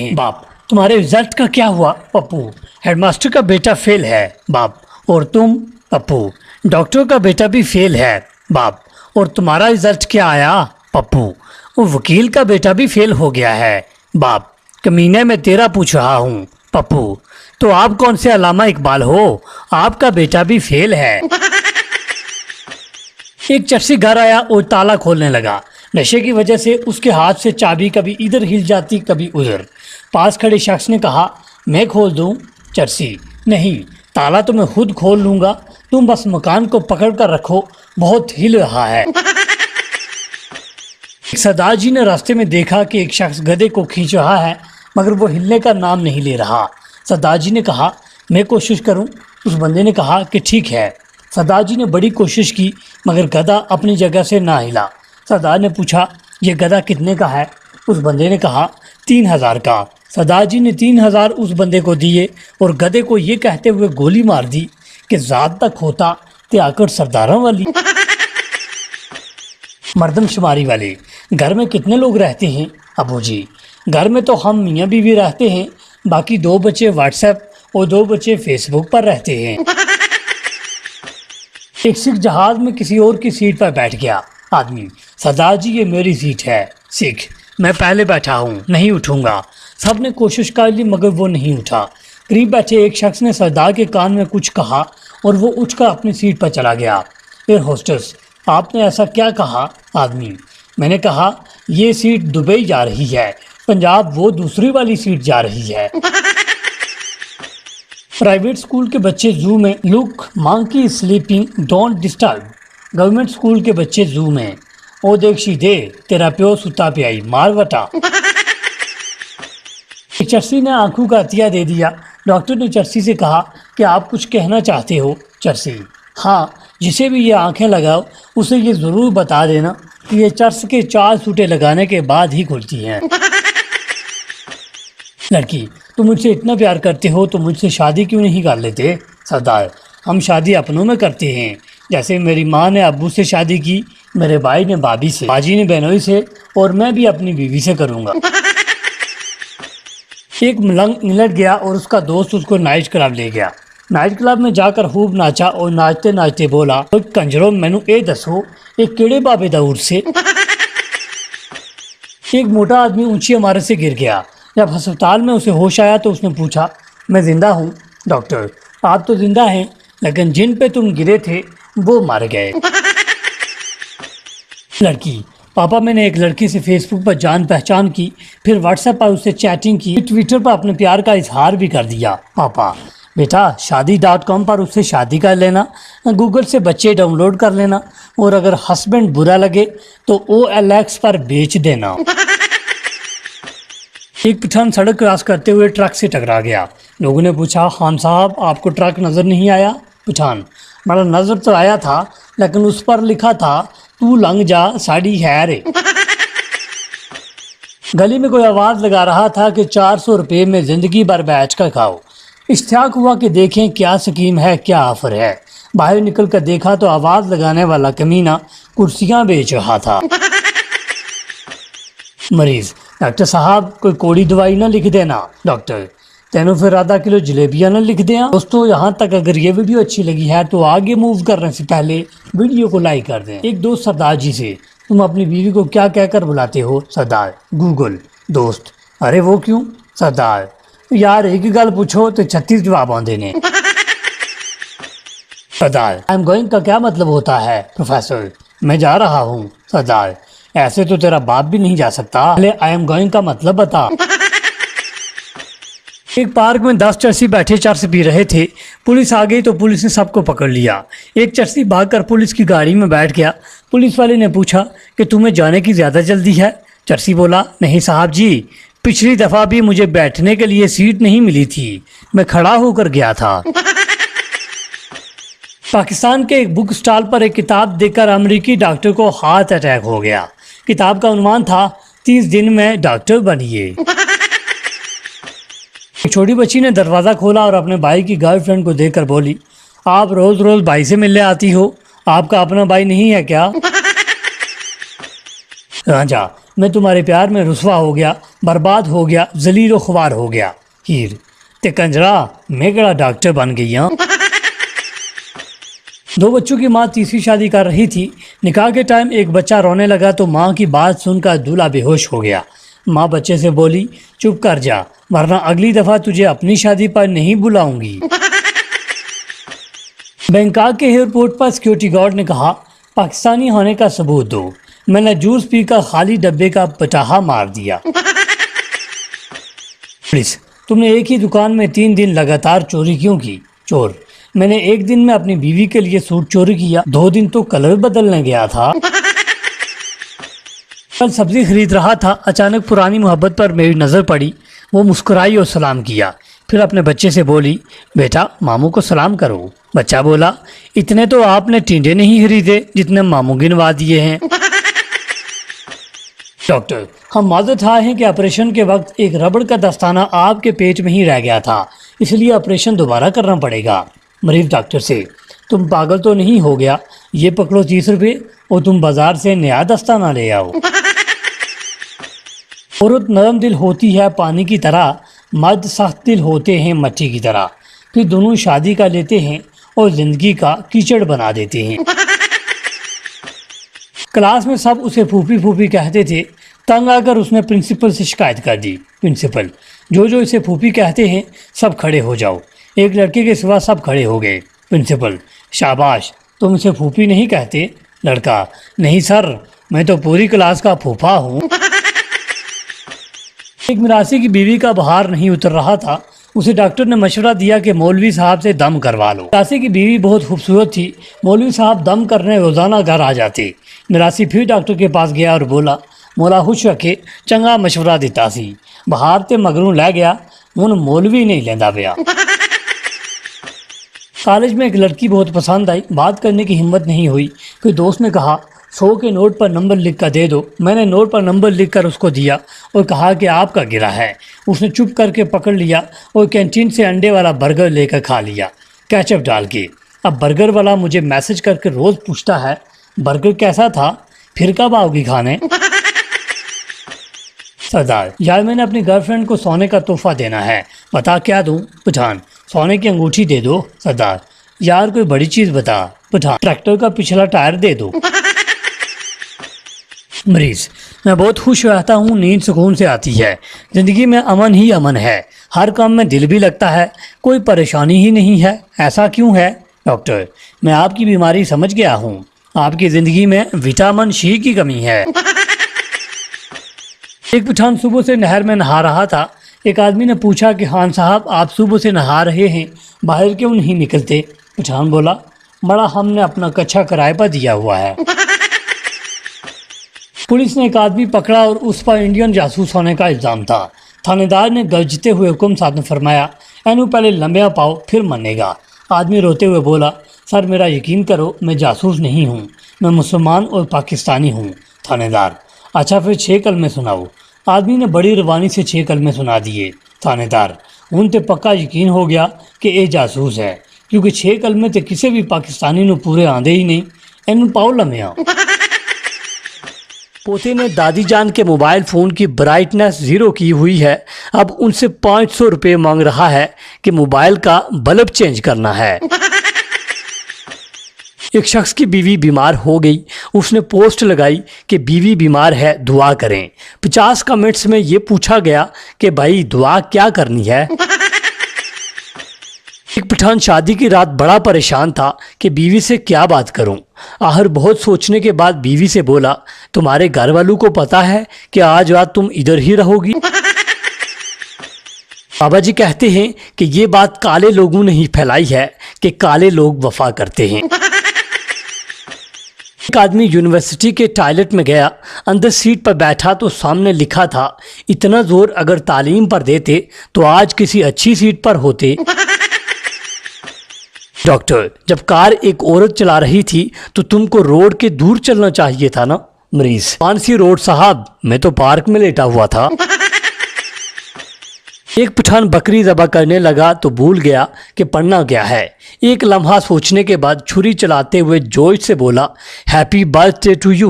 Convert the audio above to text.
हैं। बाप, तुम्हारे रिजल्ट का क्या हुआ? पप्पू, हेडमास्टर का बेटा फेल है। बाप, और तुम? पप्पू, डॉक्टर का बेटा भी फेल है। बाप, और तुम्हारा रिजल्ट क्या आया? पप्पू, वो वकील का बेटा भी फेल हो गया है। बाप, कमीने में तेरा पूछ रहा हूँ। पप्पू, तो आप कौन से अल्लामा इकबाल हो? आपका बेटा भी फेल है। एक चर्सी घर आया और ताला खोलने लगा। नशे की वजह से उसके हाथ से चाबी कभी इधर हिल जाती कभी उधर। पास खड़े शख्स ने कहा, मैं खोल दूं? चर्सी, नहीं, ताला तो मैं खुद खोल लूंगा, तुम बस मकान को पकड़ कर रखो, बहुत हिल रहा है। सरदार जी ने रास्ते में देखा कि एक शख्स गधे को खींच रहा है मगर वो हिलने का नाम नहीं ले रहा। सरदार जी ने कहा, मैं कोशिश करूं? उस बंदे ने कहा कि ठीक है। सरदार जी ने बड़ी कोशिश की मगर गधा अपनी जगह से ना हिला। सरदार ने पूछा, ये गधा कितने का है? उस बंदे ने कहा, 3000 का। सरदार जी ने 3000 उस बंदे को दिए और गधे को ये कहते हुए गोली मार दी कि ज़ात तक होता ते आकर सरदारों वाली। मर्दमशुमारी वाले, घर में कितने लोग रहते हैं? अबू जी, घर में तो हम मियाँ बीवी रहते हैं, बाकी 2 बच्चे व्हाट्सएप और 2 बच्चे फेसबुक पर रहते हैं। एक सिख जहाज में किसी और की सीट पर बैठ गया। आदमी, सरदार जी ये मेरी सीट है। सिख, मैं पहले बैठा हूँ, नहीं उठूंगा। सब ने कोशिश कर ली मगर वो नहीं उठा। करीब बैठे एक शख्स ने सरदार के कान में कुछ कहा और वो उठकर अपनी सीट पर चला गया। एयर होस्टेस, आपने ऐसा क्या कहा? आदमी, मैंने कहा ये सीट दुबई जा रही है, पंजाब वो दूसरी वाली सीट जा रही है। प्राइवेट स्कूल के बच्चे जू में, look monkey sleeping don't disturb. Government school के बच्चे जू में, ओ देख सीधे तेरा प्यो सुता पियाई मार वटा। चर्सी ने आंखों का अतिया दे दिया। डॉक्टर ने चर्सी से कहा कि आप कुछ कहना चाहते हो? चर्सी, हाँ, जिसे भी ये आंखें लगाओ उसे ये ज़रूर बता देना कि ये चर्स के 4 सूटे लगाने के बाद ही खुलती हैं। लड़की, तुम मुझसे इतना प्यार करते हो तो मुझसे शादी क्यों नहीं कर लेते? सरदार, हम शादी अपनों में करते हैं, जैसे मेरी माँ ने अब्बू से शादी की, मेरे भाई ने भाभी से, बाजी ने बहनोई से और मैं भी अपनी बीवी से करूँगा। एक मलंग इंग्लैंड गया और उसका दोस्त उसको नाइट क्लब ले गया। नाइट क्लब में जाकर खूब नाचा और नाचते नाचते बोला, कंजरों मैनू ए दसो एक केड़े बाबे दा उर्स से। एक मोटा आदमी ऊंची इमारत से गिर गया। जब अस्पताल में उसे होश आया तो उसने पूछा, मैं जिंदा हूँ? डॉक्टर, आप तो जिंदा हैं लेकिन जिन पे तुम गिरे थे वो मर गए। लड़की, पापा, मैंने एक लड़की से फेसबुक पर जान पहचान की, फिर व्हाट्सएप पर उससे चैटिंग की, ट्विटर पर अपने प्यार का इजहार भी कर दिया। पापा, बेटा शादी.com पर उससे शादी कर लेना, गूगल से बच्चे डाउनलोड कर लेना और अगर हस्बैंड बुरा लगे तो OLX पर बेच देना। एक पठान सड़क क्रॉस करते हुए ट्रक से टकरा गया। लोगों ने पूछा, खान साहब आपको ट्रक नज़र नहीं आया? पठान, मेरा नज़र तो आया था लेकिन उस पर लिखा था तू लंघ जा साड़ी है रे। गली में कोई आवाज़ लगा रहा था कि 400 रुपये में ज़िंदगी भर बैठ कर खाओ। इश्तियाक हुआ कि देखें क्या स्कीम है, क्या ऑफर है। बाहर निकल कर देखा तो आवाज़ लगाने वाला कमीना कुर्सियाँ बेच रहा था। मरीज, डॉक्टर साहब कोई कोड़ी दवाई ना लिख देना। डॉक्टर, तेनों फिर आधा किलो जलेबियाँ ना लिख दें। दोस्तों, यहाँ तक अगर ये वीडियो अच्छी लगी है तो आगे मूव करने से पहले वीडियो को लाइक कर दें। एक दोस्त सरदार जी से, तुम अपनी बीवी को क्या कहकर बुलाते हो? सरदार, गूगल। दोस्त, अरे वो क्यों? सरदार, यार एक ही गल पूछो तो 36 जवाब आते ने। सरदार, आई एम गोइंग का क्या मतलब होता है? प्रोफेसर, मैं जा रहा हूँ। सरदार, ऐसे तो तेरा बाप भी नहीं जा सकता, पहले आई एम गोइंग का मतलब बता। एक पार्क में 10 चर्सी बैठे चर्स पी रहे थे। पुलिस आ गई तो पुलिस ने सबको पकड़ लिया। एक चर्सी भागकर पुलिस की गाड़ी में बैठ गया। पुलिस वाले ने पूछा कि तुम्हें जाने की ज़्यादा जल्दी है? चर्सी बोला, नहीं साहब जी, पिछली दफ़ा भी मुझे बैठने के लिए सीट नहीं मिली थी, मैं खड़ा होकर गया था। पाकिस्तान के एक बुक स्टॉल पर एक किताब देखकर अमेरिकी डॉक्टर को हार्ट अटैक हो गया। किताब का उन्वान था 30 दिन में डॉक्टर बनिए। एक छोटी बच्ची ने दरवाज़ा खोला और अपने भाई की गर्लफ्रेंड को देखकर बोली, आप रोज़ रोज़ भाई से मिलने आती हो, आपका अपना भाई नहीं है क्या? राजा, मैं तुम्हारे प्यार में रुसवा हो गया, बर्बाद हो गया, जलील ख्वार हो गया। हीर, ते कंजरा मैं कड़ा डॉक्टर बन गई हाँ। दो बच्चों की माँ तीसरी शादी कर रही थी। निकाह के टाइम एक बच्चा रोने लगा तो माँ की बात सुनकर दूल्हा बेहोश हो गया। माँ बच्चे से बोली, चुप कर जा वरना अगली दफ़ा तुझे अपनी शादी पर नहीं बुलाऊंगी। बैंकॉक के एयरपोर्ट पर सिक्योरिटी गार्ड ने कहा, पाकिस्तानी होने का सबूत दो। मैंने जूस पीकर खाली डब्बे का पटाहा मार दिया। पुलिस, तुमने एक ही दुकान में 3 दिन लगातार चोरी क्यों की? चोर, मैंने एक दिन में अपनी बीवी के लिए सूट चोरी किया, 2 दिन तो कलर बदलने गया था। कल सब्जी खरीद रहा था, अचानक पुरानी मोहब्बत पर मेरी नज़र पड़ी। वो मुस्कुराई और सलाम किया, फिर अपने बच्चे से बोली, बेटा मामू को सलाम करो। बच्चा बोला, इतने तो आपने टिंडे नहीं खरीदे जितने मामू गिनवा दिए हैं। डॉक्टर, हम माजरत आए हैं कि ऑपरेशन के वक्त एक रबड़ का दस्ताना आपके पेट में ही रह गया था, इसलिए ऑपरेशन दोबारा करना पड़ेगा। मरीज डॉक्टर से, तुम पागल तो नहीं हो गया? ये पकड़ो 30 रुपये और तुम बाजार से नया दस्ताना ले आओ। औरत नरम दिल होती है पानी की तरह, मर्द सख्त दिल होते हैं मट्टी की तरह। फिर दोनों शादी का लेते हैं और जिंदगी का कीचड़ बना देते हैं। क्लास में सब उसे फूफी फूफी कहते थे। तंग आकर उसने प्रिंसिपल से शिकायत कर दी। प्रिंसिपल, जो इसे फूफी कहते हैं सब खड़े हो जाओ। एक लड़के के सिवा सब खड़े हो गए। प्रिंसिपल, शाबाश, तुम इसे फूफी नहीं कहते? लड़का, नहीं सर, मैं तो पूरी क्लास का फूफा हूँ। एक मिरासी की बीवी का बुखार नहीं उतर रहा था। उसे डॉक्टर ने मशवरा दिया कि मौलवी साहब से दम करवा लो। मिरासी की बीवी बहुत खूबसूरत थी। मौलवी साहब दम करने रोज़ाना घर आ जाते। मिरासी फिर डॉक्टर के पास गया और बोला, मौला खुश रखे, चंगा मशवरा दिता सी, बाहर ते मगरों लै गया, हुण मौलवी नहीं लेंदा पिया। कॉलेज में एक लड़की बहुत पसंद आई, बात करने की हिम्मत नहीं हुई। फिर दोस्त ने कहा, 100 के नोट पर नंबर लिख कर दे दो। मैंने नोट पर नंबर लिख कर उसको दिया और कहा कि आपका गिरा है। उसने चुप करके पकड़ लिया और कैंटीन से अंडे वाला बर्गर लेकर खा लिया, केचप डाल के। अब बर्गर वाला मुझे मैसेज करके रोज़ पूछता है, बर्गर कैसा था, फिर कब आओगी खाने? सरदार, यार मैंने अपनी गर्लफ्रेंड को सोने का तोहफा देना है, बता क्या दूं? पठान, सोने की अंगूठी दे दो। सरदार, यार कोई बड़ी चीज़ बता। पठान, ट्रैक्टर का पिछला टायर दे दो। मरीज, मैं बहुत खुश रहता हूँ, नींद सुकून से आती है, ज़िंदगी में अमन ही अमन है, हर काम में दिल भी लगता है, कोई परेशानी ही नहीं है, ऐसा क्यों है? डॉक्टर, मैं आपकी बीमारी समझ गया हूँ, आपकी ज़िंदगी में विटामिन सी की कमी है। एक पठान सुबह से नहर में नहा रहा था। एक आदमी ने पूछा कि खान साहब, आप सुबह से नहा रहे हैं, बाहर क्यों नहीं निकलते? पठान बोला, बड़ा हमने अपना कच्चा किराए पर दिया हुआ है। पुलिस ने एक आदमी पकड़ा और उस पर इंडियन जासूस होने का इल्ज़ाम था। थानेदार ने गरजते हुए हुक्म साथ में फरमाया, एनू पहले लंबिया पाओ फिर मनेगा। आदमी रोते हुए बोला, सर मेरा यकीन करो, मैं जासूस नहीं हूँ, मैं मुसलमान और पाकिस्तानी हूँ। थानेदार, अच्छा फिर 6 कलमे सुनाओ। आदमी ने बड़ी रवानी से 6 कलमे सुना दिए। थानेदार, उन ते पक्का यकीन हो गया कि ये जासूस है, क्योंकि 6 कलमे तो किसी भी पाकिस्तानी नू पूरे आंदे ही नहीं। एनू पाओ लम्या। पोते ने दादी जान के मोबाइल फ़ोन की ब्राइटनेस 0 की हुई है। अब उनसे 500 रुपये मांग रहा है कि मोबाइल का बल्ब चेंज करना है। एक शख्स की बीवी बीमार हो गई। उसने पोस्ट लगाई कि बीवी बीमार है, दुआ करें। 50 कमेंट्स में ये पूछा गया कि भाई दुआ क्या करनी है। एक पठान शादी की रात बड़ा परेशान था कि बीवी से क्या बात करूं। आखिर बहुत सोचने के बाद बीवी से बोला, तुम्हारे घर वालों को पता है कि आज रात तुम इधर ही रहोगी? बाबा जी कहते हैं कि ये बात काले लोगों ने ही फैलाई है कि काले लोग वफा करते हैं। एक आदमी यूनिवर्सिटी के टॉयलेट में गया, अंदर सीट पर बैठा तो सामने लिखा था, इतना जोर अगर तालीम पर देते तो आज किसी अच्छी सीट पर होते। डॉक्टर, जब कार एक औरत चला रही थी तो तुमको रोड के दूर चलना चाहिए था ना? मरीज, कौन सी रोड साहब, मैं तो पार्क में लेटा हुआ था। एक पठान बकरी ज़बह करने लगा तो भूल गया कि पढ़ना क्या है। एक लम्हा सोचने के बाद छुरी चलाते हुए जोश से बोला, हैप्पी बर्थडे टू यू।